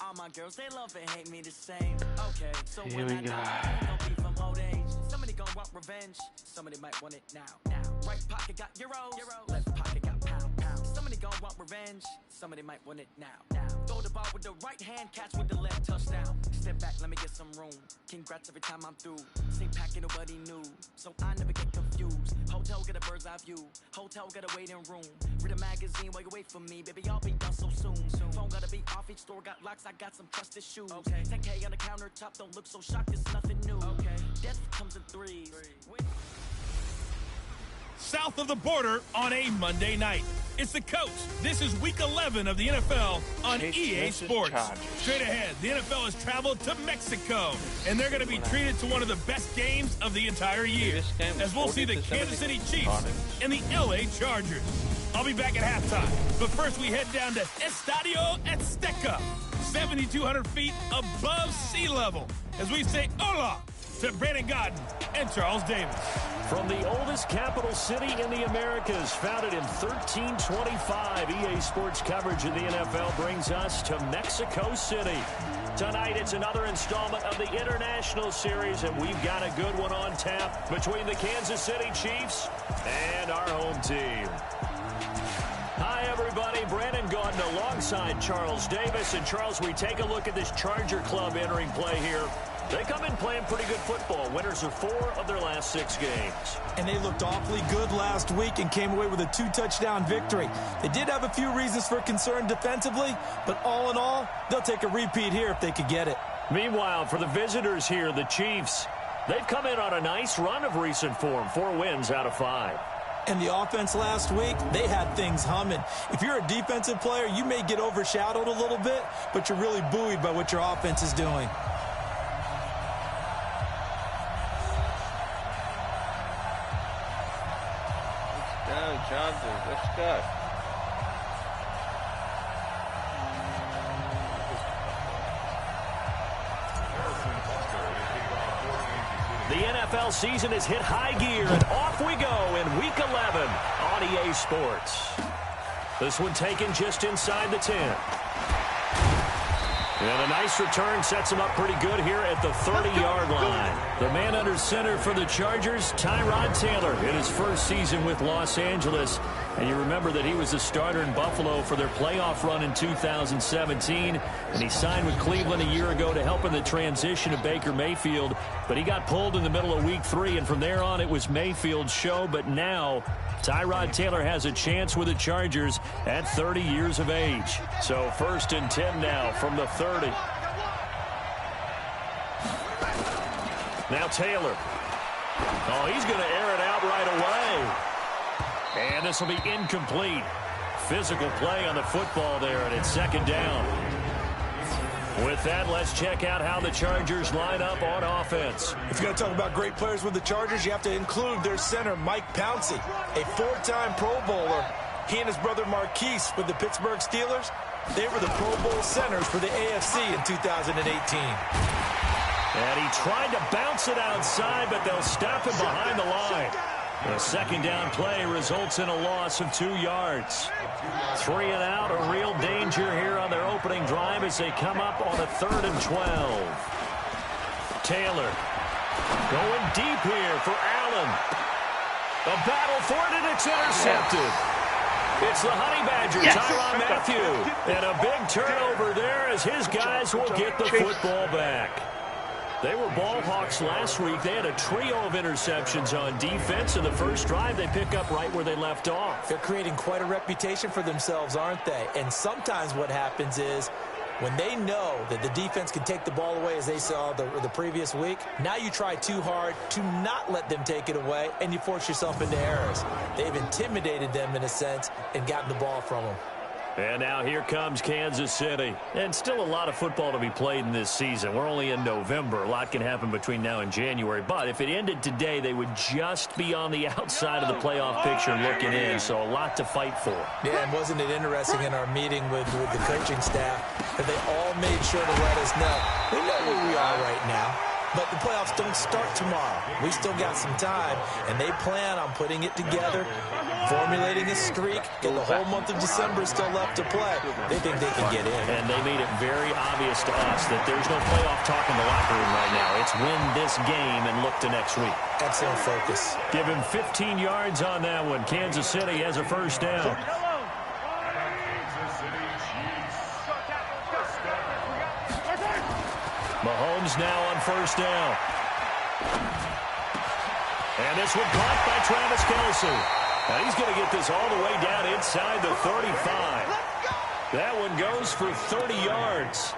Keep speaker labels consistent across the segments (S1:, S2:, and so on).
S1: All my girls, they love and hate me the same. Okay, so
S2: Here
S1: when
S2: we go.
S1: I don't be from old age. Somebody gon' want revenge. Somebody might want it now. Right pocket got euros. Left pocket got pound. Somebody gon' want revenge. Somebody might want it now. Throw the ball with the right hand, catch with the left, touchdown. Step back, let me get some room. Congrats every time I'm through. Same packet, nobody knew, so I never get confused. Hotel get a bird's eye view. Hotel get a waiting room. Read a magazine while you wait for me, baby. I'll be done so soon. Phone gotta be off, each store got locks. I got some trusted shoes. 10K on the countertop, don't look so shocked. It's nothing new. Death comes in threes.
S3: South of the border on a Monday night. It's the coast. This is week 11 of the NFL on EA Sports. Straight ahead, the NFL has traveled to Mexico, and they're going to be treated to one of the best games of the entire year, as we'll see the Kansas City Chiefs and the LA Chargers. I'll be back at halftime, but first we head down to Estadio Azteca, 7,200 feet above sea level, as we say hola to Brandon Godden and Charles Davis.
S4: From the oldest capital city in the Americas, founded in 1325, EA Sports coverage of the NFL brings us to Mexico City. Tonight, it's another installment of the International Series, and we've got a good one on tap between the Kansas City Chiefs and our home team. Hi, everybody. Brandon Gaudin alongside Charles Davis. And, Charles, we take a look at this Charger club entering play here. They come in playing pretty good football. Winners of 4 of their last 6 games.
S5: And they looked awfully good last week and came away with a 2-touchdown victory. They did have a few reasons for concern defensively, but all in all, they'll take a repeat here if they could get it.
S4: Meanwhile, for the visitors here, the Chiefs, they've come in on a nice run of recent form. 4 wins out of 5.
S5: And the offense last week, they had things humming. If you're a defensive player, you may get overshadowed a little bit, but you're really buoyed by what your offense is doing.
S2: Johnson, let's go.
S4: The NFL season has hit high gear, and off we go in Week 11 on EA Sports. This one taken just inside the 10. And a nice return sets him up pretty good here at the 30-yard line. The man under center for the Chargers, Tyrod Taylor, in his first season with Los Angeles. And you remember that he was the starter in Buffalo for their playoff run in 2017. And he signed with Cleveland a year ago to help in the transition to Baker Mayfield. But he got pulled in the middle of Week 3, and from there on it was Mayfield's show. But now Tyrod Taylor has a chance with the Chargers at 30 years of age. So 1st and 10 now from the 30. Now Taylor. Oh, he's going to air it out right away. And this will be incomplete. Physical play on the football there, and it's 2nd down. With that, let's check out how the Chargers line up on offense.
S5: If you're going to talk about great players with the Chargers, you have to include their center, Mike Pouncey, a 4-time Pro Bowler. He and his brother Marquise with the Pittsburgh Steelers, they were the Pro Bowl centers for the AFC in 2018.
S4: And he tried to bounce it outside, but they'll stop him behind the line. The 2nd down play results in a loss of 2 yards. 3 and out, a real danger here on their opening drive as they come up on a 3rd and 12. Taylor going deep here for Allen. A battle for it, and it's intercepted. It's the Honey Badger, Tyrann Mathieu. And a big turnover there as his guys will get the football back. They were ball hawks last week. They had a trio of interceptions on defense. In the first drive, they pick up right where they left off.
S5: They're creating quite a reputation for themselves, aren't they? And sometimes what happens is when they know that the defense can take the ball away, as they saw the previous week, now you try too hard to not let them take it away, and you force yourself into errors. They've intimidated them in a sense and gotten the ball from them.
S4: And now here comes Kansas City. And still a lot of football to be played in this season. We're only in November. A lot can happen between now and January. But if it ended today, they would just be on the outside of the playoff picture looking in. So a lot to fight for.
S5: Yeah, and wasn't it interesting in our meeting with the coaching staff that they all made sure to let us know. We know where we are right now. but the playoffs don't start tomorrow. We still got some time, and they plan on putting it together, formulating a streak, and the whole month of December is still left to play. They think they can get in.
S4: And they made it very obvious to us that there's no playoff talk in the locker room right now. It's win this game and look to next week.
S5: Excellent focus.
S4: Give him 15 yards on that one. Kansas City has a first down. Mahomes now on first down. And this one caught by Travis Kelce. Now he's going to get this all the way down inside the 35. That one goes for 30 yards.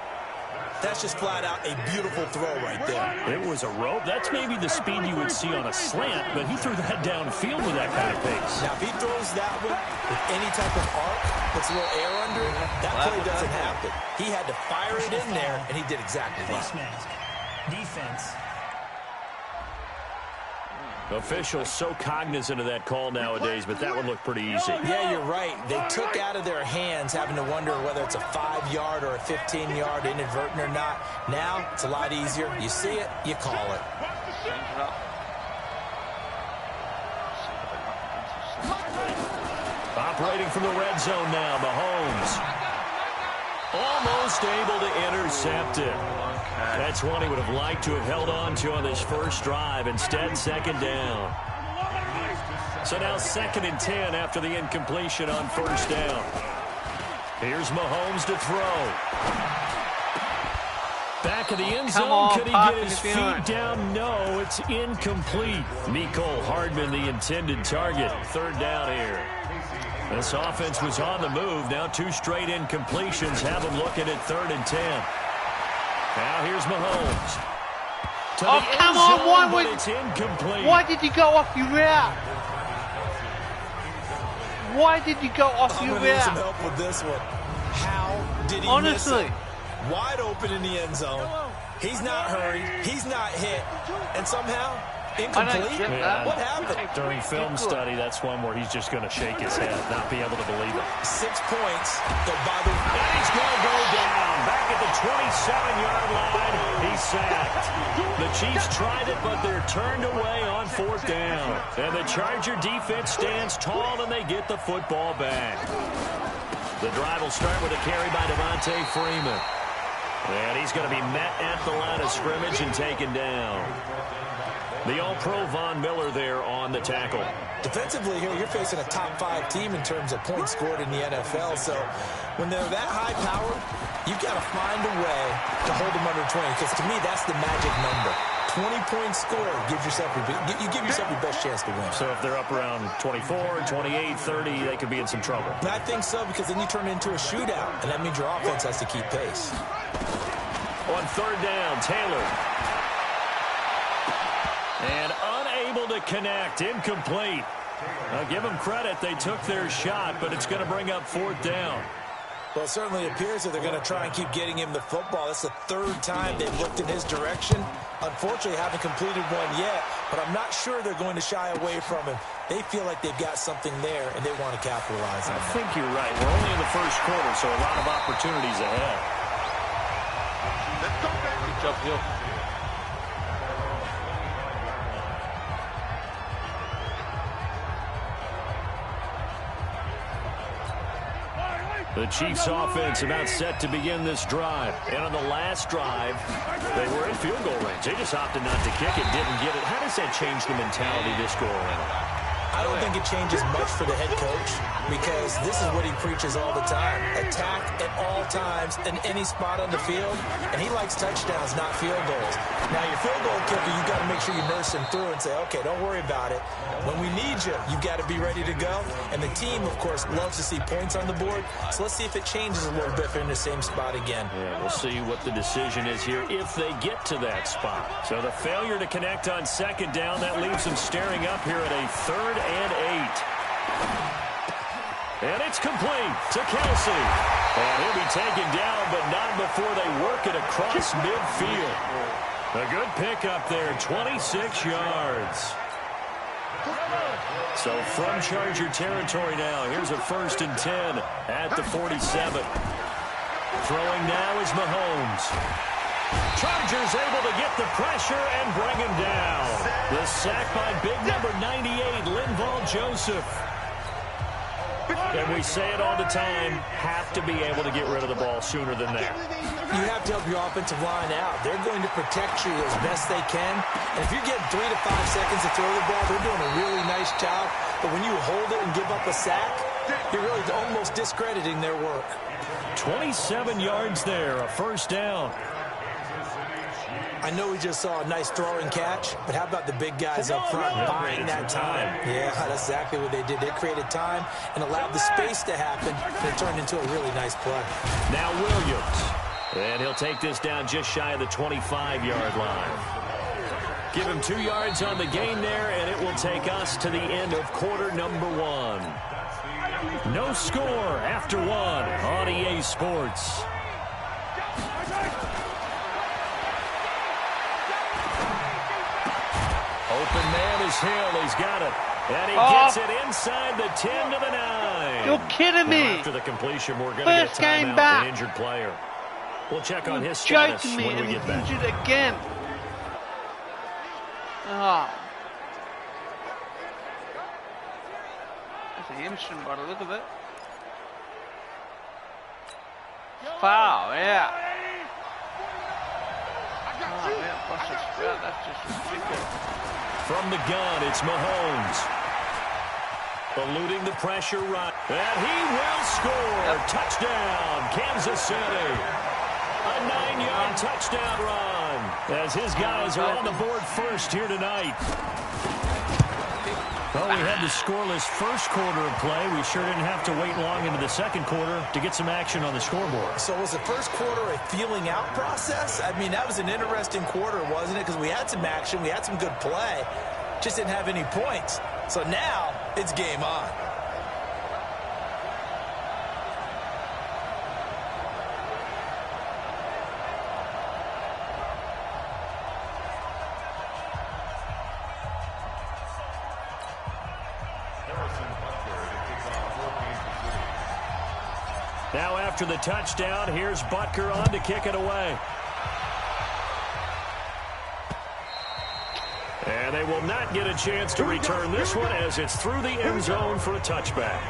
S5: That's just flat out a beautiful throw right there.
S4: It was a rope. That's maybe the speed you would see on a slant, but he threw that downfield with that kind of pace.
S5: Now, if he throws that one with any type of arc, puts a little air under it, that play doesn't happen. He had to fire it in there, and he did exactly that.
S2: Defense.
S4: Officials so cognizant of that call nowadays, but that one looked pretty easy.
S5: Yeah, you're right. They took out of their hands having to wonder whether it's a 5-yard or a 15-yard inadvertent or not. Now, it's a lot easier. You see it, you call it.
S4: Operating from the red zone now, Mahomes. Almost able to intercept it. That's one he would have liked to have held on to on this first drive. Instead, second down. So now 2nd and 10 after the incompletion on first down. Here's Mahomes to throw. Back of the end zone. Could he get his feet down? No, it's incomplete. Mecole Hardman, the intended target. Third down here. This offense was on the move. Now 2 straight incompletions have them looking at 3rd and 10. Now here's Mahomes.
S6: Come on,
S4: but it's incomplete.
S6: why did you go off your route? Why did you go off your
S5: I'm going to need some
S6: route?
S5: help with this one. How did he
S6: Honestly.
S5: miss it? Wide open in the end zone. He's not hurried. He's not hit. And somehow, incomplete?
S6: Yeah.
S5: What happened?
S4: During film study, that's one where he's just going to shake his head, not be able to believe it.
S5: 6 points.
S4: And he's going to go down. Back at the 27-yard line, he's sacked. The Chiefs tried it, but they're turned away on 4th down. And the Charger defense stands tall, and they get the football back. The drive will start with a carry by Devontae Freeman. And he's going to be met at the line of scrimmage and taken down. The All-Pro Von Miller there on the tackle.
S5: Defensively here, you're facing a top 5 team in terms of points scored in the NFL. So when they're that high powered, you've got to find a way to hold them under 20. Because to me, that's the magic number. 20 points scored gives yourself you give yourself your best chance to win.
S4: So if they're up around 24, 28, 30, they could be in some trouble.
S5: I think so, because then you turn it into a shootout, and that means your offense has to keep pace.
S4: On 3rd down, Taylor. And unable to connect, incomplete. Now give them credit, they took their shot, but it's going to bring up 4th down.
S5: Well, it certainly appears that they're going to try and keep getting him the football. That's the 3rd time they've looked in his direction. Unfortunately, haven't completed one yet, but I'm not sure they're going to shy away from him. They feel like they've got something there, and they want to capitalize on it.
S4: I think you're right. We're only in the first quarter, so a lot of opportunities ahead.
S7: Good job, Hill.
S4: The Chiefs offense about set to begin this drive. And on the last drive, they were in field goal range. They just opted not to kick it, didn't get it. How does that change the mentality this go around?
S5: I don't think it changes much for the head coach, because this is what he preaches all the time. Attack at all times in any spot on the field, and he likes touchdowns, not field goals. Now, your field goal kicker, you've got to make sure you nurse him through and say, okay, don't worry about it. When we need you, you've got to be ready to go. And the team, of course, loves to see points on the board, so let's see if it changes a little bit if they're in the same spot again.
S4: Yeah, we'll see what the decision is here if they get to that spot. So the failure to connect on 2nd down, that leaves them staring up here at a 3rd and 8. And it's complete to Kelce. And he'll be taken down, but not before they work it across midfield. A good pickup there, 26 yards. So from Charger territory now, here's a 1st and 10 at the 47. Throwing now is Mahomes. Chargers able to get the pressure and bring him down. The sack by big number 98, Linval Joseph. And we say it all the time, have to be able to get rid of the ball sooner than that.
S5: You have to help your offensive line out. They're going to protect you as best they can. And if you're getting 3 to 5 seconds to throw the ball, they're doing a really nice job. But when you hold it and give up a sack, you're really almost discrediting their work.
S4: 27 yards there, a first down.
S5: I know we just saw a nice throw and catch, but how about the big guys up front buying that time? Yeah, that's exactly what they did. They created time and allowed the space to happen, and it turned into a really nice play.
S4: Now Williams, and he'll take this down just shy of the 25-yard line. Give him 2 yards on the gain there, and it will take us to the end of quarter number 1. No score after 1 on EA Sports. Open man is Hill. He's got it. And he gets it inside the 10 to the 9.
S6: You're kidding me.
S4: Now after the completion, we're going to get a timeout, an injured player. We'll check on his status when we get back.
S6: Injured again. Oh. That's a hamstring by the look of it. Foul, yeah. Oh, yeah, Buster's spread. That's just ridiculous.
S4: From the gun, it's Mahomes. Eluding the pressure run. And he will score. Touchdown, Kansas City. A 9-yard touchdown run. As his guys are on the board first here tonight. Well, we had the scoreless first quarter of play. We sure didn't have to wait long into the second quarter to get some action on the scoreboard.
S5: So was the first quarter a feeling out process? I mean, that was an interesting quarter, wasn't it? Because we had some action, we had some good play, just didn't have any points. So now it's game on.
S4: Now after the touchdown, here's Butker on to kick it away. And they will not get a chance to return this one as it's through the end zone for a touchback.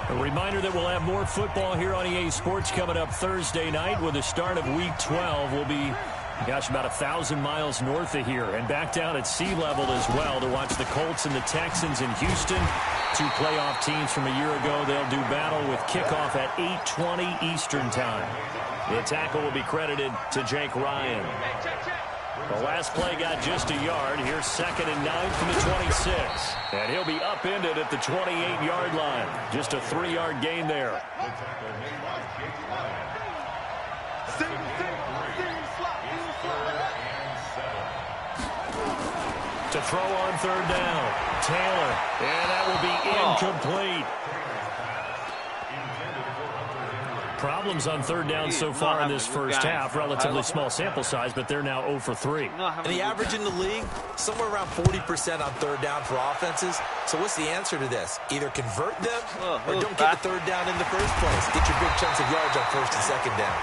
S4: A reminder that we'll have more football here on EA Sports coming up Thursday night with the start of Week 12. We'll be, about 1,000 miles north of here and back down at sea level as well to watch the Colts and the Texans in Houston. 2 playoff teams from a year ago. They'll do battle with kickoff at 8:20 Eastern time. The tackle will be credited to Jake Ryan. The last play got just a yard. Here's 2nd and 9 from the 26. And he'll be upended at the 28-yard line. Just a 3-yard gain there. To throw on 3rd down. Taylor. And that will be incomplete. Problems on 3rd down so far in this first half. Relatively small sample size, but they're now 0 for 3.
S5: And the average in the league, somewhere around 40% on 3rd down for offenses. So what's the answer to this? Either convert them or don't get the 3rd down in the first place. Get your big chunks of yards on 1st and 2nd down.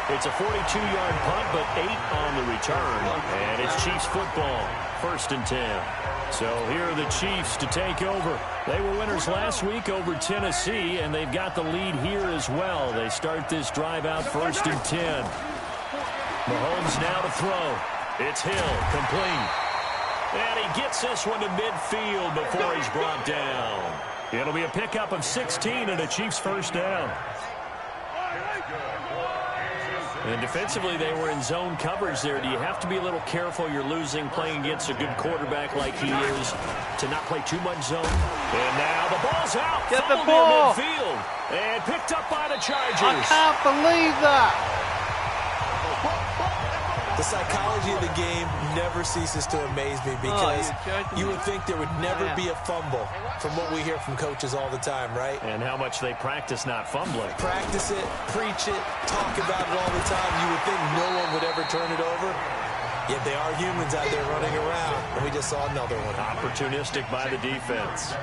S4: It's a 42-yard punt, but 8 on the return. And it's Chiefs football, 1st and 10. So here are the Chiefs to take over. They were winners last week over Tennessee, and they've got the lead here as well. They start this drive out 1st and 10. Mahomes now to throw. It's Hill, complete. And he gets this one to midfield before he's brought down. It'll be a pickup of 16 and a Chiefs first down. And defensively, they were in zone coverage there. Do you have to be a little careful? You're losing playing against a good quarterback like he is to not play too much zone. And now the ball's out.
S6: Get the ball.
S4: Midfield. And picked up by the Chargers.
S6: I can't believe that.
S5: The psychology of the game never ceases to amaze me because you would think there would never be a fumble from what we hear from coaches all the time, right?
S4: And how much they practice not fumbling.
S5: Practice it, preach it, talk about it all the time. You would think no one would ever turn it over. Yet they are humans out there running around, and we just saw another one.
S4: Opportunistic by the defense.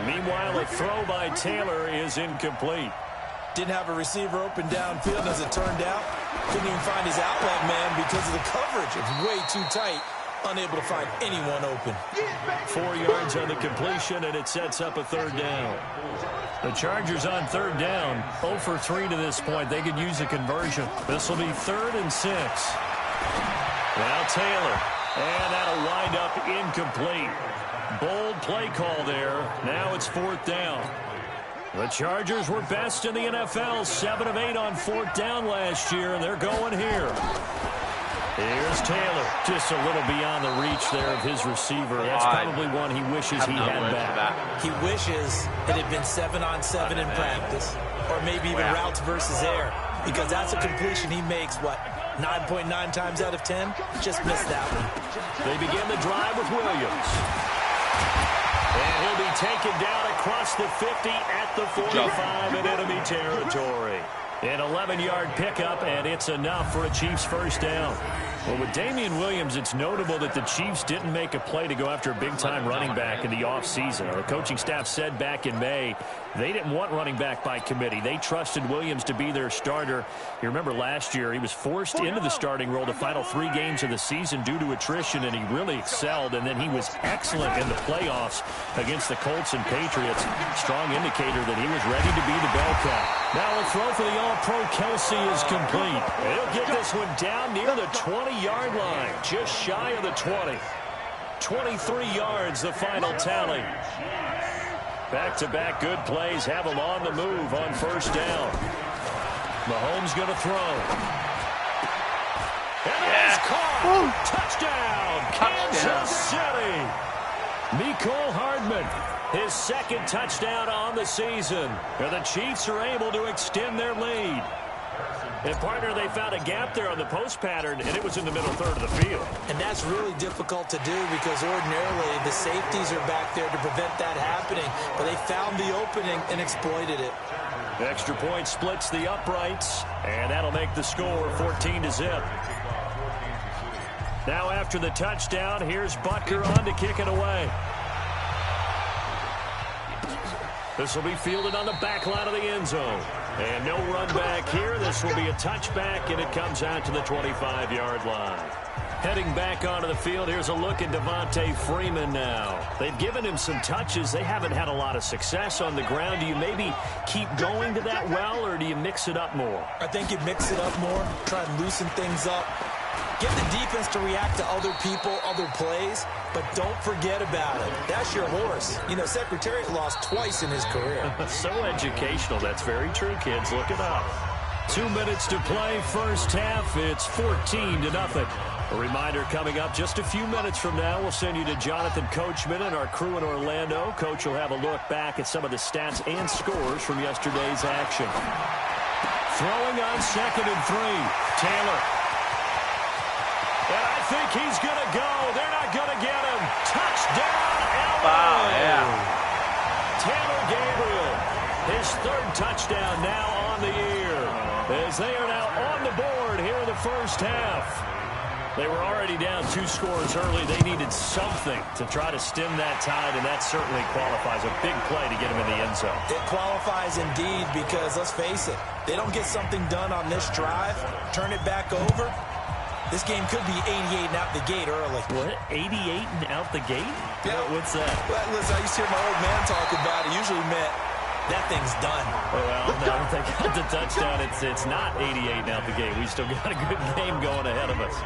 S4: Meanwhile, a throw by Taylor is incomplete.
S5: Didn't have a receiver open downfield as it turned out. Couldn't even find his outlet man because of the coverage. It's way too tight. Unable to find anyone open.
S4: 4 yards on the completion, and it sets up a third down. The Chargers on third down, 0 for 3 to this point. They could use a conversion. This will be 3rd and 6. Now Taylor, and that'll wind up incomplete. Bold play call there. Now it's 4th down. The Chargers were best in the NFL, 7 of 8 on 4th down last year, and they're going here. Here's Taylor, just a little beyond the reach there of his receiver. That's probably one he wishes he had back.
S5: He wishes it had been 7-on-7 in practice, or maybe even routes versus air, because that's a completion he makes, 9.9 times out of 10? Just missed that one.
S4: They begin the drive with Williams. And he'll be taken down across the 50 at the 45 in enemy territory. An 11-yard pickup, and it's enough for a Chiefs first down. Well, with Damian Williams, it's notable that the Chiefs didn't make a play to go after a big-time running back in the offseason. The coaching staff said back in May they didn't want running back by committee. They trusted Williams to be their starter. You remember last year he was forced into the starting role the final 3 games of the season due to attrition, and he really excelled. And then he was excellent in the playoffs against the Colts and Patriots. Strong indicator that he was ready to be the bell cow. Now a throw for the All-Pro Kelsey is complete. He'll get this one down near the 20-yard line, just shy of the 20. 23 yards, the final tally. Back-to-back good plays have him on the move on first down. Mahomes going to throw. And it's caught. Touchdown, Kansas City. Mecole Hardman, his 2nd touchdown on the season. And the Chiefs are able to extend their lead. And, partner, they found a gap there on the post pattern, and it was in the middle third of the field.
S5: And that's really difficult to do because ordinarily the safeties are back there to prevent that happening. But they found the opening and exploited it.
S4: The extra point splits the uprights, and that'll make the score 14-0. Now after the touchdown, here's Butker on to kick it away. This will be fielded on the back line of the end zone. And no run back here. This will be a touchback, and it comes out to the 25-yard line. Heading back onto the field, here's a look at Devontae Freeman now. They've given him some touches. They haven't had a lot of success on the ground. Do you maybe keep going to that well, or do you mix it up more?
S5: I think you mix it up more, try and loosen things up. Get the defense to react to other people, other plays, but don't forget about it. That's your horse. You know, Secretariat lost twice in his career.
S4: So educational. That's very true, kids. Look it up. 2 minutes to play first half. It's 14-0. A reminder coming up just a few minutes from now. We'll send you to Jonathan Coachman and our crew in Orlando. Coach will have a look back at some of the stats and scores from yesterday's action. Throwing on 2nd and 3. Taylor. And I think he's going to go. They're not going to get him. Touchdown, LA.
S6: Wow, yeah.
S4: Taylor Gabriel, his 3rd touchdown now on the year. As they are now on the board here in the first half. They were already down 2 scores early. They needed something to try to stem that tide, and that certainly qualifies. A big play to get him in the end zone.
S5: It qualifies indeed because, let's face it, they don't get something done on this drive, turn it back over. This game could be 88 and out the gate early.
S4: What? 88 and out the gate?
S5: Yeah.
S4: What's that?
S5: Well, listen, I used to hear my old man talk about it. Usually meant that thing's done.
S4: Well, no, if they got the touchdown, it's not 88 and out the gate. We still got a good game going ahead of us.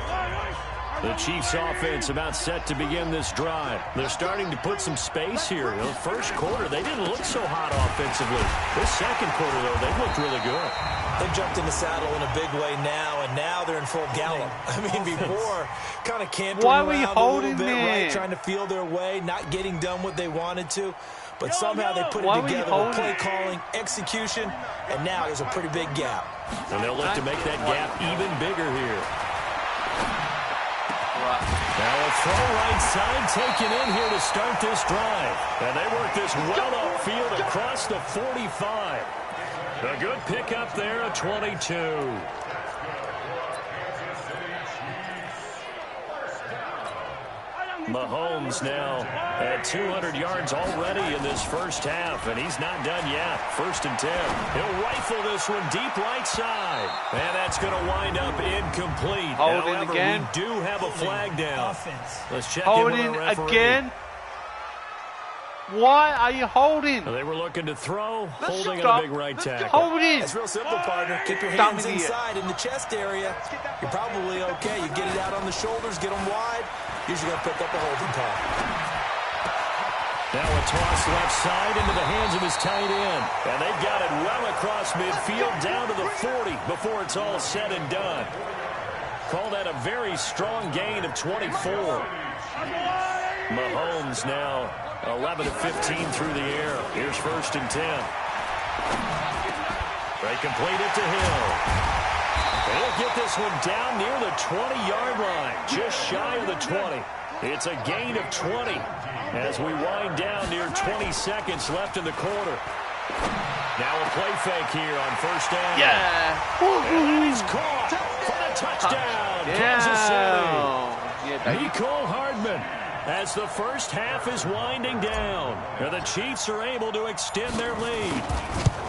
S4: The Chiefs offense about set to begin this drive. They're starting to put some space here. You know, first quarter, they didn't look so hot offensively. This second quarter, though, they looked really good.
S5: They jumped in the saddle in a big way now, and now they're in full gallop. I mean, before, kind of camping around a little bit, right, trying to feel their way, not getting done what they wanted to. But somehow they put it together with play calling, execution, and now there's a pretty big gap.
S4: And they'll look to make that gap even bigger here. Now a throw right side taken in here to start this drive. And they work this well upfield across the 45. A good pickup there, a 22. Mahomes now at 200 yards already in this first half, and he's not done yet. 1st and 10. He'll rifle this one deep right side, and that's going to wind up incomplete. However, we do have a flag down. Let's check in with our referee. Again.
S6: Why are you holding?
S4: They were looking to throw, holding on a big right tackle.
S6: Holding.
S5: It's real simple, partner. Keep your hands inside in the chest area. You're probably okay. You get it out on the shoulders, get them wide. Usually going to pick up a holding call.
S4: Now a toss left side into the hands of his tight end. And they've got it well across midfield down to the 40 before it's all said and done. Call that a very strong gain of 24. Mahomes now 11 of 15 through the air. Here's 1st and 10. They complete it to Hill. He'll get this one down near the 20-yard line, just shy of the 20. It's a gain of 20 as we wind down near 20 seconds left in the quarter. Now a play fake here on 1st down. And he's caught for the touchdown. Kansas City. Nicole Hardman. As the first half is winding down, and the Chiefs are able to extend their lead.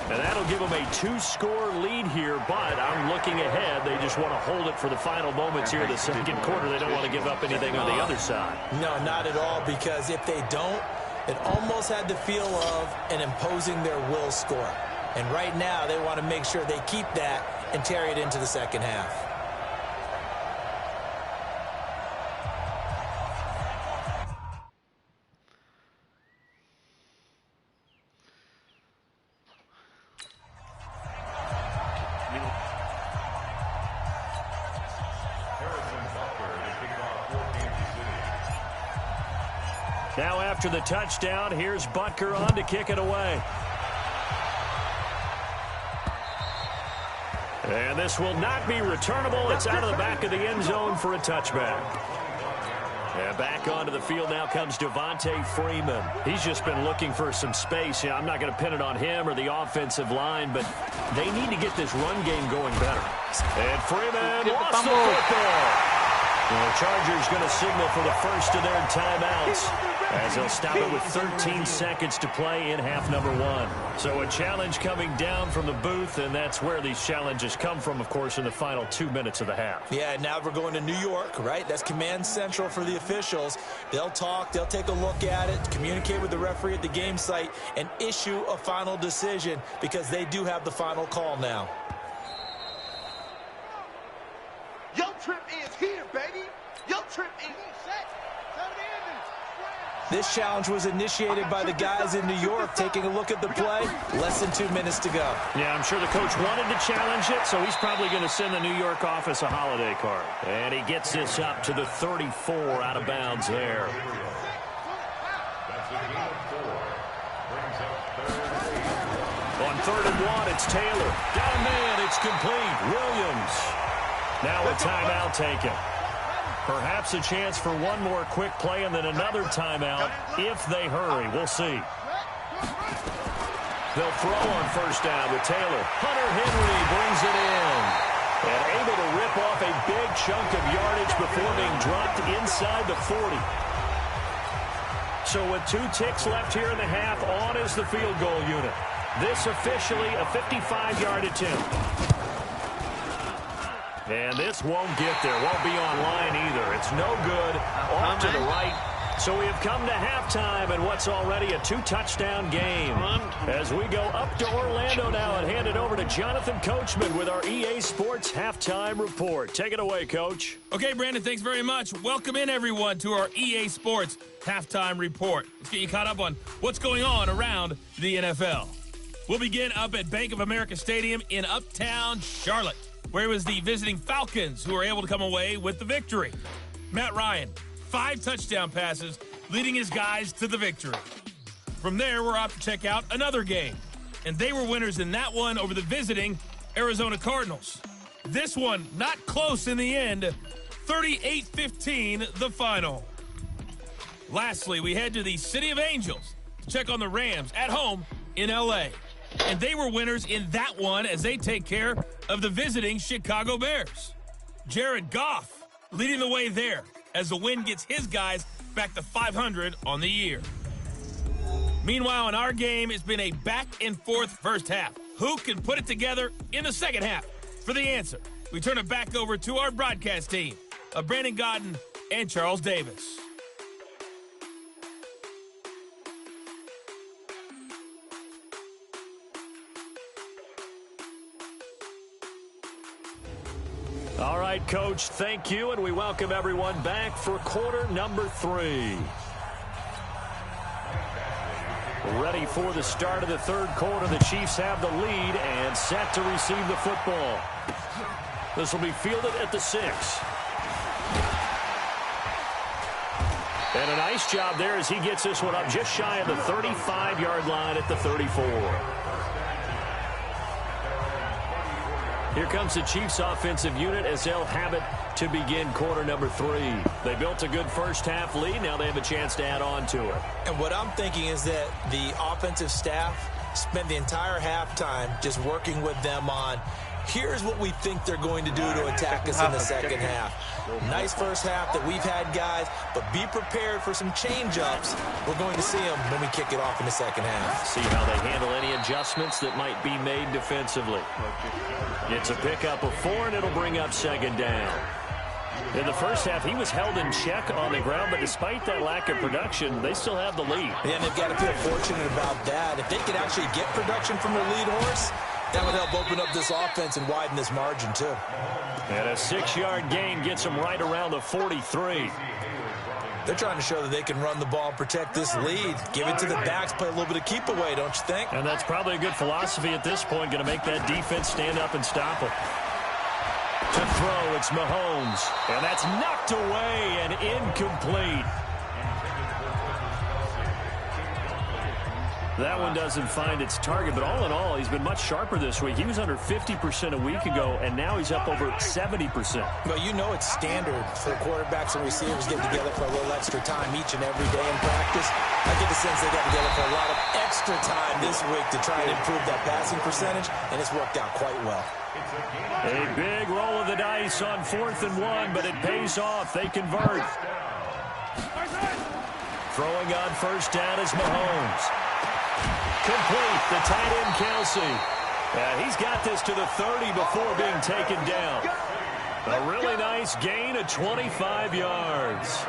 S4: And that'll give them a 2-score lead here, but I'm looking ahead. They just want to hold it for the final moments here in the second quarter. They don't want to give up anything on the other side.
S5: No, not at all, because if they don't, it almost had the feel of an imposing their will score. And right now, they want to make sure they keep that and carry it into the second half.
S4: Now after the touchdown, here's Butker on to kick it away. And this will not be returnable. It's out of the back of the end zone for a touchback. And back onto the field now comes Devontae Freeman. He's just been looking for some space. I'm not going to pin it on him or the offensive line, but they need to get this run game going better. And Freeman lost the football. The Chargers going to signal for the first of their timeouts as they'll stop it with 13 seconds to play in half number 1. So a challenge coming down from the booth, and that's where these challenges come from, of course, in the final 2 minutes of the half.
S5: Yeah, now we're going to New York, right? That's command central for the officials. They'll talk, they'll take a look at it, communicate with the referee at the game site, and issue a final decision because they do have the final call now.
S7: Your trip is here, baby. Your trip is set.
S5: This challenge was initiated by the guys in New York taking a look at the play. Less than 2 minutes to go.
S4: Yeah, I'm sure the coach wanted to challenge it, so he's probably going to send the New York office a holiday card. And he gets this up to the 34 out of bounds there. On 3rd and 1, it's Taylor. Got a man, it's complete. Williams. Now a timeout taken. Perhaps a chance for one more quick play and then another timeout if they hurry. We'll see. They'll throw on 1st down with Taylor. Hunter Henry brings it in. And able to rip off a big chunk of yardage before being dropped inside the 40. So with 2 ticks left here in the half, on is the field goal unit. This officially a 55-yard attempt. And this won't get there. Won't be online either. It's no good. Off to the right. So we have come to halftime in what's already a 2-touchdown game. As we go up to Orlando now and hand it over to Jonathan Coachman with our EA Sports Halftime Report. Take it away, Coach.
S3: Okay, Brandon, thanks very much. Welcome in, everyone, to our EA Sports Halftime Report. Let's get you caught up on what's going on around the NFL. We'll begin up at Bank of America Stadium in Uptown Charlotte, where it was the visiting Falcons who were able to come away with the victory. Matt Ryan, 5 touchdown passes, leading his guys to the victory. From there, we're off to check out another game, and they were winners in that one over the visiting Arizona Cardinals. This one, not close in the end, 38-15 the final. Lastly, we head to the City of Angels to check on the Rams at home in L.A., and they were winners in that one as they take care of the visiting Chicago Bears. Jared Goff leading the way there as the win gets his guys back to 500 on the year. Meanwhile, in our game, it's been a back-and-forth first half. Who can put it together in the second half? For the answer, we turn it back over to our broadcast team of Brandon Godden and Charles Davis.
S4: All right, Coach, thank you, and we welcome everyone back for quarter number 3. Ready for the start of the third quarter. The Chiefs have the lead and set to receive the football. This will be fielded at the 6. And a nice job there as he gets this one up just shy of the 35-yard line at the 34. Here comes the Chiefs offensive unit as they'll have it to begin quarter number 3. They built a good first half lead. Now they have a chance to add on to it.
S5: And what I'm thinking is that the offensive staff spent the entire halftime just working with them on, here's what we think they're going to do to attack us in the second half. Nice first half that we've had, guys, but be prepared for some change-ups. We're going to see them when we kick it off in the second half.
S4: See how they handle any adjustments that might be made defensively. It's a pickup of 4, and it'll bring up second down. In the first half, he was held in check on the ground, but despite that lack of production, they still have the lead.
S5: And they've got to feel fortunate about that. If they could actually get production from their lead horse, that would help open up this offense and widen this margin, too.
S4: And a 6-yard gain gets them right around the 43.
S5: They're trying to show that they can run the ball and protect this lead. Give it to the backs, play a little bit of keep away, don't you think?
S4: And that's probably a good philosophy at this point, going to make that defense stand up and stop them. To throw, it's Mahomes. And that's knocked away and incomplete. That one doesn't find its target, but all in all, he's been much sharper this week. He was under 50% a week ago, and now he's up over 70%.
S5: Well, you know it's standard for quarterbacks and receivers getting together for a little extra time each and every day in practice. I get the sense they got together for a lot of extra time this week to try and improve that passing percentage, and it's worked out quite well.
S4: A big roll of the dice on 4th and 1, but it pays off. They convert. Throwing on first down is Mahomes. Complete, the tight end, Kelsey. He's got this to the 30 before being taken down. A really nice gain of 25 yards.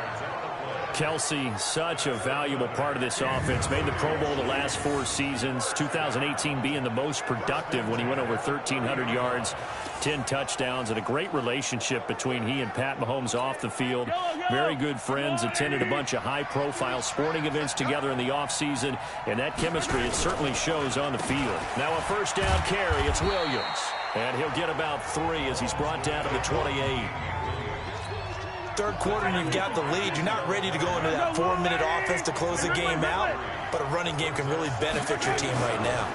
S4: Kelsey, such a valuable part of this offense. Made the Pro Bowl the last 4 seasons. 2018 being the most productive when he went over 1,300 yards, 10 touchdowns, and a great relationship between he and Pat Mahomes off the field. Very good friends, attended a bunch of high-profile sporting events together in the offseason, and that chemistry, it certainly shows on the field. Now a first down carry, it's Williams. And he'll get about 3 as he's brought down to the 28.
S5: Third quarter and you've got the lead. You're not ready to go into that 4-minute offense to close the game out, but a running game can really benefit your team right now.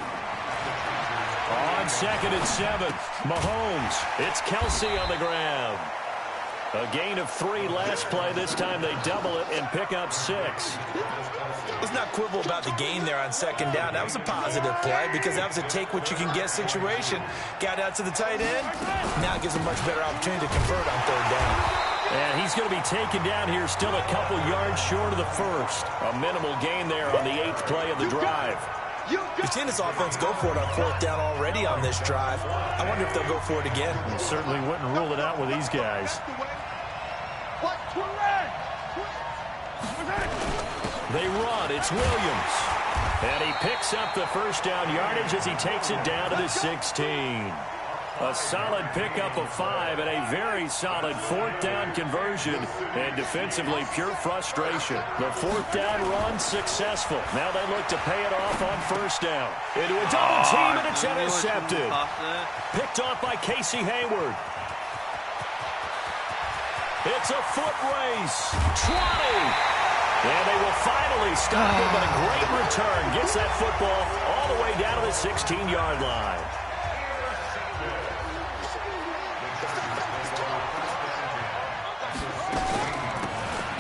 S4: On 2nd and 7, Mahomes. It's Kelsey on the ground. A gain of 3 last play. This time they double it and pick up 6.
S5: Let's not quibble about the gain there on 2nd down. That was a positive play because that was a take-what-you-can-get situation. Got out to the tight end. Now it gives a much better opportunity to convert on 3rd down.
S4: And he's going to be taken down here still a couple yards short of the first. A minimal gain there on the 8th play of the drive.
S5: You've seen this offense go for it on 4th down already on this drive. I wonder if they'll go for it again.
S4: You certainly wouldn't rule it out with these guys. They run. It's Williams. And he picks up the first down yardage as he takes it down to the 16. A solid pickup of 5 and a very solid 4th down conversion. And defensively, pure frustration. The 4th down run successful. Now they look to pay it off on first down. Into a double team, and it's intercepted. Picked off by Casey Hayward. It's a foot race. 20. And they will finally stop him, but a great return. Gets that football all the way down to the 16-yard line.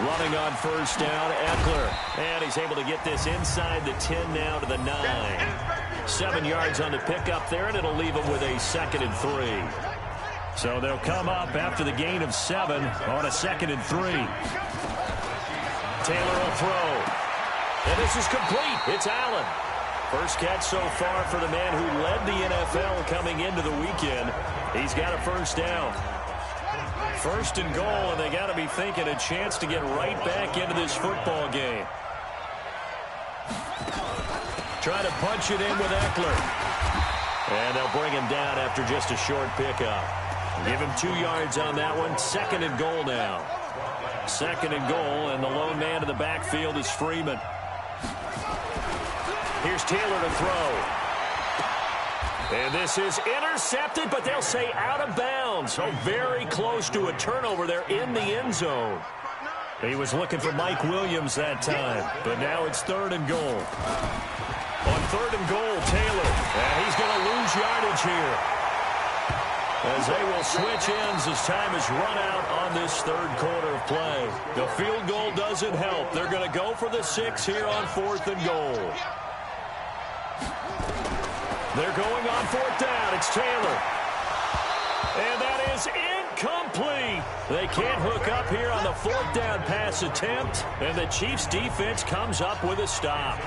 S4: Running on first down, Eckler. And he's able to get this inside the 10 now to the 9. 7 yards on the pickup there, and it'll leave him with a 2nd and 3. So they'll come up after the gain of 7 on a 2nd and 3. Taylor will throw. And this is complete. It's Allen. First catch so far for the man who led the NFL coming into the weekend. He's got a first down. First and goal, and they got to be thinking a chance to get right back into this football game. Try to punch it in with Eckler. And they'll bring him down after just a short pickup. Give him 2 yards on that one. Second and goal now. Second and goal, and the lone man in the backfield is Freeman. Here's Taylor to throw. And this is intercepted, but they'll say out of bounds. So very close to a turnover there in the end zone. He was looking for Mike Williams that time, but now it's third and goal. On third and goal, Taylor. And he's going to lose yardage here, as they will switch ends as time is run out on this third quarter of play. The field goal doesn't help. They're going to go for the 6 here on fourth and goal. They're going on fourth down. It's Taylor. And that is incomplete. They can't hook up here on the fourth down pass attempt, and the Chiefs defense comes up with a stop.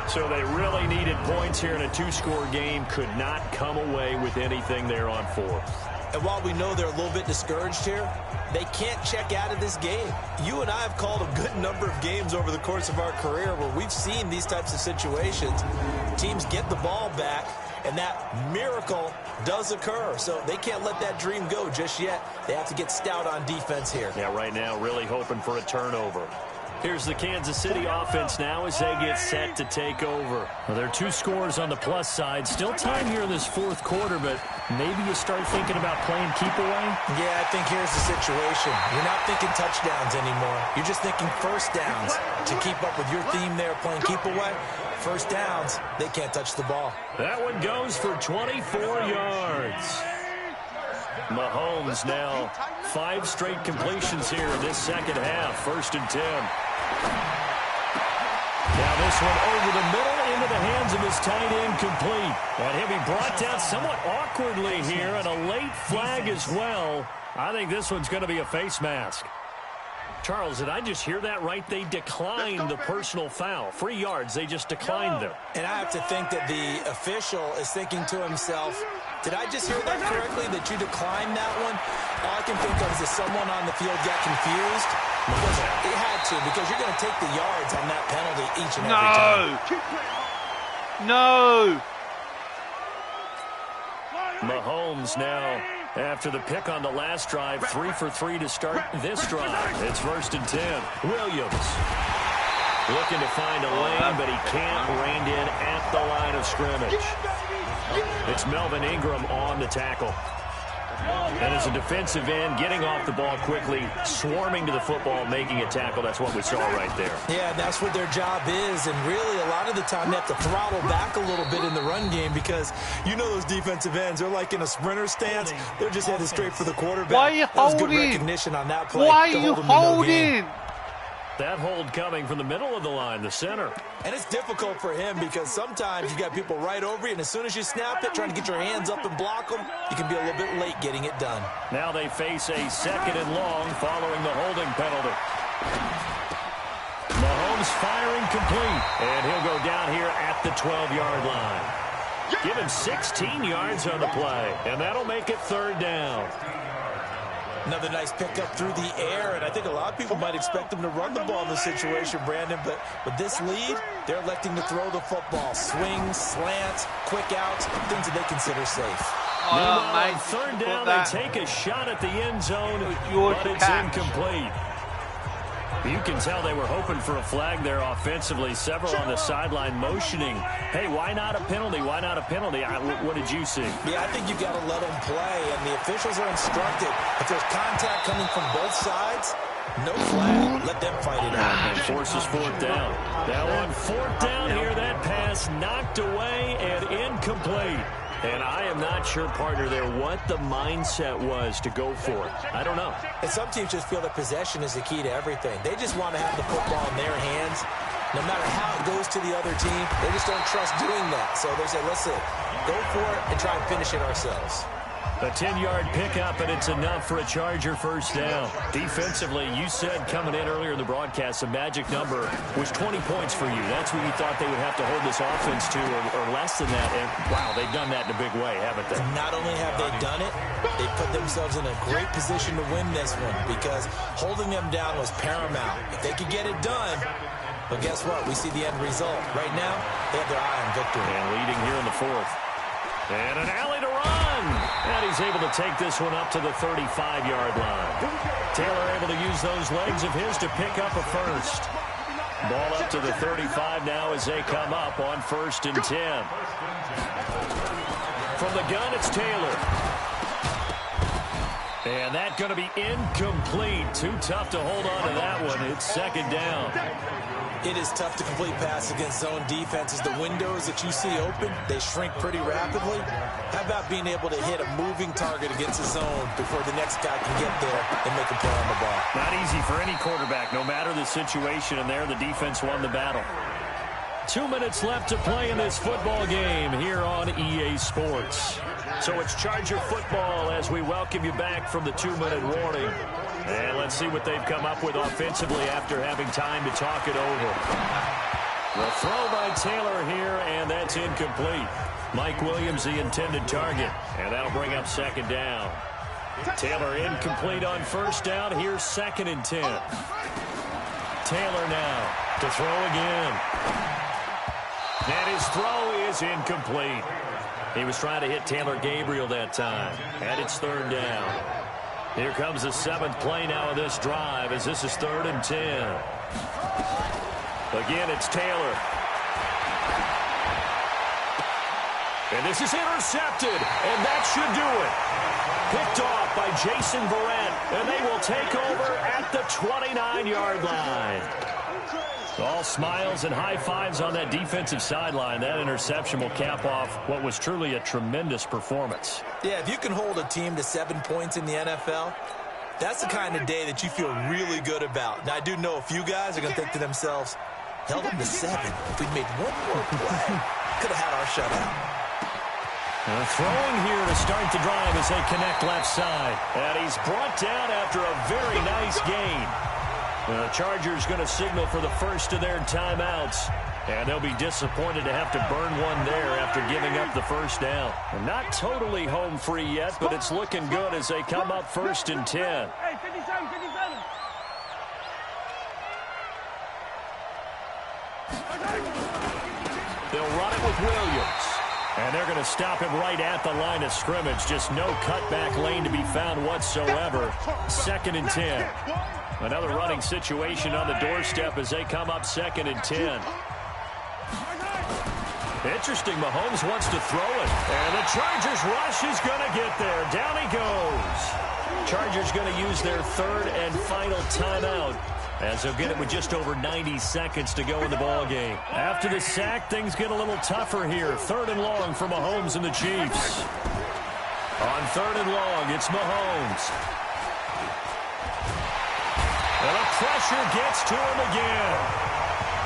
S4: So they really needed points here in a 2-score game. Could not come away with anything there on fourth.
S5: And while we know they're a little bit discouraged here, they can't check out of this game. You and I have called a good number of games over the course of our career where we've seen these types of situations. Teams get the ball back, and that miracle does occur. So they can't let that dream go just yet. They have to get stout on defense here.
S4: Yeah, right now really hoping for a turnover. Here's the Kansas City offense now as they get set to take over. Well, there are 2 scores on the plus side. Still time here in this fourth quarter, but maybe you start thinking about playing keep away?
S5: Yeah, I think here's the situation. You're not thinking touchdowns anymore. You're just thinking first downs. To keep up with your theme there, playing keep away, first downs, they can't touch the ball.
S4: That one goes for 24 yards. Mahomes now 5 straight completions here in this second half. First and 10. Now this one over the middle into the hands of his tight end, complete. And he'll be brought down somewhat awkwardly here, and a late flag as well. I think this one's going to be a face mask. Charles, did I just hear that right? They declined the personal foul. 3 yards, they just declined them.
S5: And I have to think that the official is thinking to himself, did I just hear that correctly, that you declined that one? All I can think of is that someone on the field got confused. Because it had to, because you're going to take the yards on that penalty each and every time.
S6: No!
S4: Mahomes now, after the pick on the last drive, 3 for 3 to start this drive. It's first and 10. Williams looking to find a lane, but he can't. Reined in at the line of scrimmage. It's Melvin Ingram on the tackle. And as a defensive end, getting off the ball quickly, swarming to the football, making a tackle. That's what we saw right there.
S5: Yeah, that's what their job is. And really, a lot of the time, they have to throttle back a little bit in the run game because you know those defensive ends, they're like in a sprinter stance. They're just headed straight for the quarterback.
S6: Why are you holding?
S5: That was good recognition on that play.
S6: Why are you holding?
S4: That hold coming from the middle of the line, the center.
S5: And it's difficult for him because sometimes you got people right over you, and as soon as you snap it, trying to get your hands up and block them, you can be a little bit late getting it done.
S4: Now they face a second and long following the holding penalty. Mahomes firing complete, and he'll go down here at the 12-yard line. Give him 16 yards on the play, and that'll make it third down.
S5: Another nice pickup through the air, and I think a lot of people might expect them to run the ball in this situation, Brandon, but with this lead, they're electing to throw the football. Swings, slants, quick outs, things that they consider safe.
S4: Meanwhile, third down, they take a shot at the end zone, but it's incomplete. You can tell they were hoping for a flag there offensively. Several on the sideline motioning, hey, why not a penalty? Why not a penalty? What did you see?
S5: Yeah, I think you've got to let them play, and the officials are instructed. If there's contact coming from both sides, no flag. Let them fight it out.
S4: And forces fourth down. Now on fourth down here, that pass knocked away and incomplete. And I am not sure, partner, there what the mindset was to go for it. I don't know.
S5: And some teams just feel that possession is the key to everything. They just want to have the football in their hands. No matter how it goes to the other team, they just don't trust doing that. So they say, listen, go for it and try and finish it ourselves.
S4: A 10-yard pickup, and it's enough for a Charger first down. Defensively, you said coming in earlier in the broadcast, the magic number was 20 points for you. That's what you thought they would have to hold this offense to, or less than that. And, wow, they've done that in a big way, haven't they?
S5: Not only have they done it, they put themselves in a great position to win this one because holding them down was paramount. If they could get it done, but guess what? We see the end result. Right now, they have their eye on victory.
S4: And leading here in the fourth. And an alley to run. And he's able to take this one up to the 35-yard line. Taylor able to use those legs of his to pick up a first. Ball up to the 35 now as they come up on 1st and 10. From the gun, it's Taylor. And that's going to be incomplete. Too tough to hold on to that one. It's 2nd down.
S5: It is tough to complete pass against zone defenses. The windows that you see open, they shrink pretty rapidly. How about being able to hit a moving target against a zone before the next guy can get there and make a play on the ball?
S4: Not easy for any quarterback, no matter the situation, and there the defense won the battle. 2 minutes left to play in this football game here on EA Sports. So it's Charger football as we welcome you back from the 2-minute warning. And let's see what they've come up with offensively after having time to talk it over. The throw by Taylor here, and that's incomplete. Mike Williams, the intended target, and that'll bring up 2nd down. Taylor incomplete on 1st down. Here's 2nd and 10. Taylor now to throw again. And his throw is incomplete. He was trying to hit Taylor Gabriel that time. And it's 3rd down. Here comes the 7th play now of this drive as this is 3rd and 10. Again, it's Taylor. And this is intercepted, and that should do it. Picked off by Jason Verrett, and they will take over at the 29-yard line. All smiles and high fives on that defensive sideline. That interception will cap off what was truly a tremendous performance.
S5: Yeah, if you can hold a team to 7 points in the NFL, that's the kind of day that you feel really good about. Now, I do know a few guys are going to think to themselves, held them to 7. If we'd made one more play, could have had our shutout.
S4: Throwing here to start the drive as they connect left side. And he's brought down after a very nice gain. The Chargers going to signal for the first of their timeouts. And they'll be disappointed to have to burn one there after giving up the first down. Not totally home free yet, but it's looking good as they come up 1st and 10.
S8: Hey, 57, 57.
S4: They'll run it with Williams. And they're going to stop him right at the line of scrimmage. Just no cutback lane to be found whatsoever. 2nd and 10. Another running situation on the doorstep as they come up 2nd and 10. Interesting, Mahomes wants to throw it. And the Chargers rush is going to get there. Down he goes. Chargers going to use their 3rd and final timeout as they'll get it with just over 90 seconds to go in the ball game. After the sack, things get a little tougher here. 3rd and long for Mahomes and the Chiefs. On 3rd and long, it's Mahomes. And the pressure gets to him again.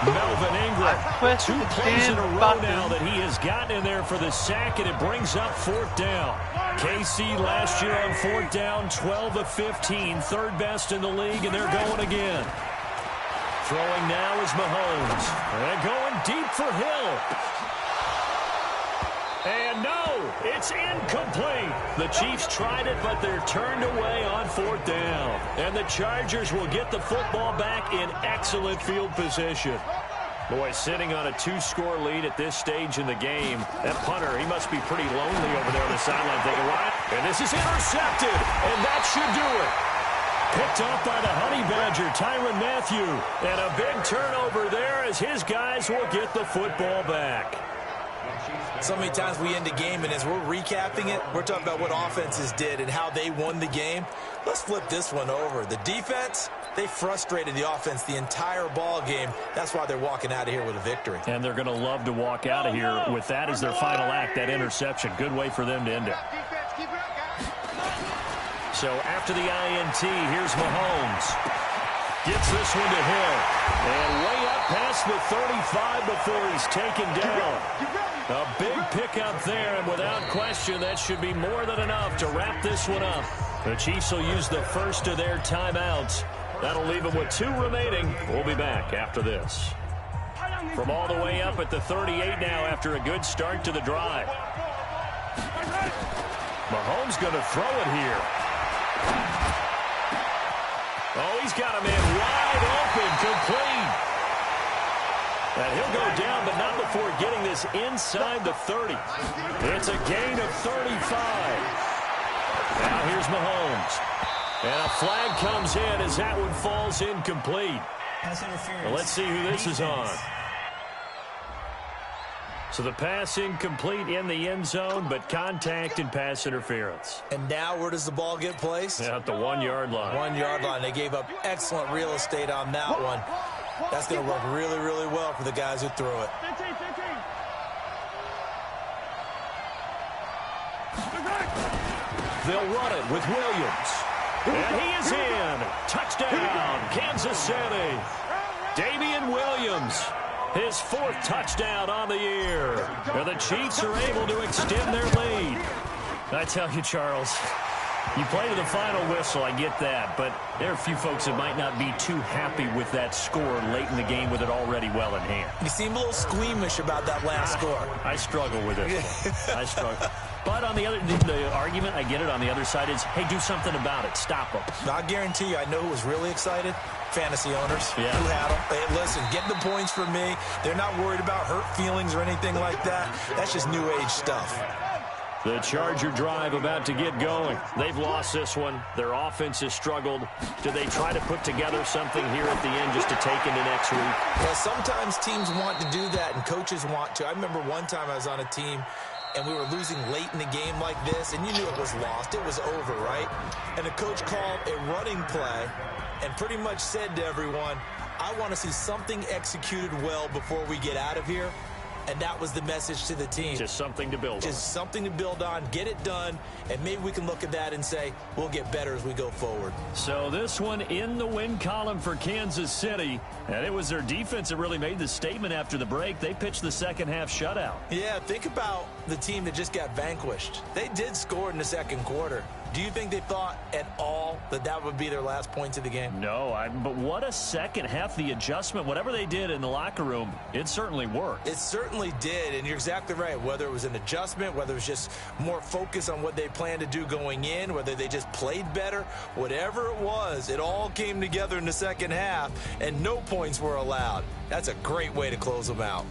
S4: Melvin Ingram, 2 plays in a row now that he has gotten in there for the sack, and it brings up 4th down. KC last year on 4th down, 12 of 15, 3rd best in the league, and they're going again. Throwing now is Mahomes. And going deep for Hill. And no, it's incomplete. The Chiefs tried it, but they're turned away on 4th down. And the Chargers will get the football back in excellent field position. Boy, sitting on a 2-score lead at this stage in the game. That punter, he must be pretty lonely over there on the sideline thinking, right? And this is intercepted, and that should do it. Picked off by the Honey Badger, Tyrann Mathieu. And a big turnover there as his guys will get the football back.
S5: So many times we end a game, and as we're recapping it, we're talking about what offenses did and how they won the game. Let's flip this one over. The defense, they frustrated the offense the entire ball game. That's why they're walking out of here with a victory.
S4: And they're going to love to walk out of here with that as their final act, that interception. Good way for them to end it. So after the INT, here's Mahomes. Gets this one to Hill. And way up past the 35 before he's taken down. A big pickup there, and without question, that should be more than enough to wrap this one up. The Chiefs will use the first of their timeouts. That'll leave them with 2 remaining. We'll be back after this. From all the way up at the 38 now after a good start to the drive. Mahomes going to throw it here. Oh, he's got a man wide open, complete. And he'll go down, but not before getting this inside the 30. It's a gain of 35. Now here's Mahomes. And a flag comes in as that one falls incomplete. Well, let's see who this is on. So the pass incomplete in the end zone, but contact and pass interference.
S5: And now where does the ball get placed?
S4: At the 1-yard line.
S5: 1-yard line. They gave up excellent real estate on that one. That's going to work really, really well for the guys who threw it.
S8: 15.
S4: They'll run it with Williams. And he is in. Touchdown, Kansas City. Damian Williams, his 4th touchdown on the year. And the Chiefs are able to extend their lead. I tell you, Charles, you play to the final whistle, I get that, but there are a few folks that might not be too happy with that score late in the game with it already well in hand.
S5: You seem a little squeamish about that last score.
S4: I struggle with it. I struggle. But on the other, the argument, I get it, on the other side is, hey, do something about it. Stop them.
S5: I guarantee you, I know who was really excited. Fantasy owners who had them. Hey, listen, get the points for me. They're not worried about hurt feelings or anything like that. That's just new age stuff.
S4: The Charger drive about to get going. They've lost this one. Their offense has struggled. Do they try to put together something here at the end just to take into next week?
S5: Well, sometimes teams want to do that and coaches want to. I remember one time I was on a team and we were losing late in the game like this, and you knew it was lost. It was over, right? And the coach called a running play and pretty much said to everyone, I want to see something executed well before we get out of here. And that was the message to the team.
S4: Just something to build on.
S5: Just something to build on, get it done, and maybe we can look at that and say, we'll get better as we go forward.
S4: So this one in the win column for Kansas City. And it was their defense that really made the statement after the break. They pitched the second half shutout.
S5: Yeah, think about the team that just got vanquished. They did score in the second quarter. Do you think they thought at all that that would be their last points of the game?
S4: No, but what a second half. The adjustment, whatever they did in the locker room, it certainly worked.
S5: It certainly did, and you're exactly right. Whether it was an adjustment, whether it was just more focus on what they planned to do going in, whether they just played better, whatever it was, it all came together in the second half, and no points were allowed. That's a great way to close them out.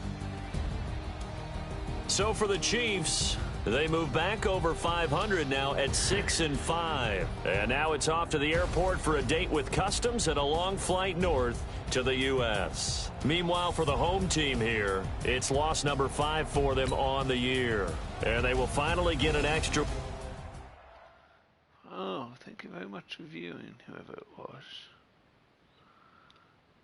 S4: So for the Chiefs, they move back over 500 now at 6-5. And now it's off to the airport for a date with Customs and a long flight north to the U.S. Meanwhile, for the home team here, it's loss number 5 for them on the year. And they will finally get an extra.
S6: Oh, thank you very much for viewing, whoever it was.